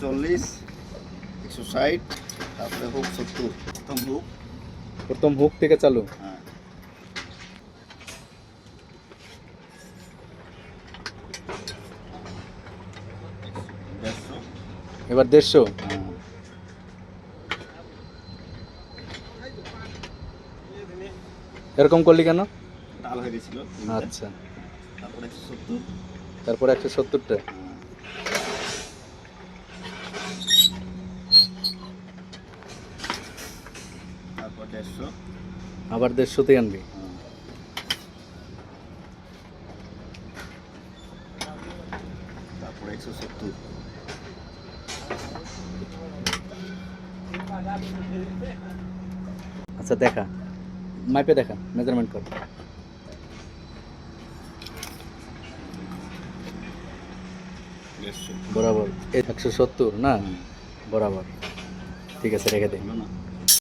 140, 160, তারপরে হুক 70, প্রথম হুক থেকে চালু। হ্যাঁ। 150, এবার 150। হ্যাঁ। এরকম করলি কেন? ডাল হয়ে গেছিল। আচ্ছা, তারপরে 170, তারপর 170টা। হ্যাঁ। তারপর 150, আবার 150তে আনবি। হ্যাঁ। তারপর 170, আচ্ছা দেখা, মাইপে দেখা, মেজারমেন্ট কর। 150, বরাবর 170 না? বরাবর। ঠিক আছে, রেখে দে। হলো না?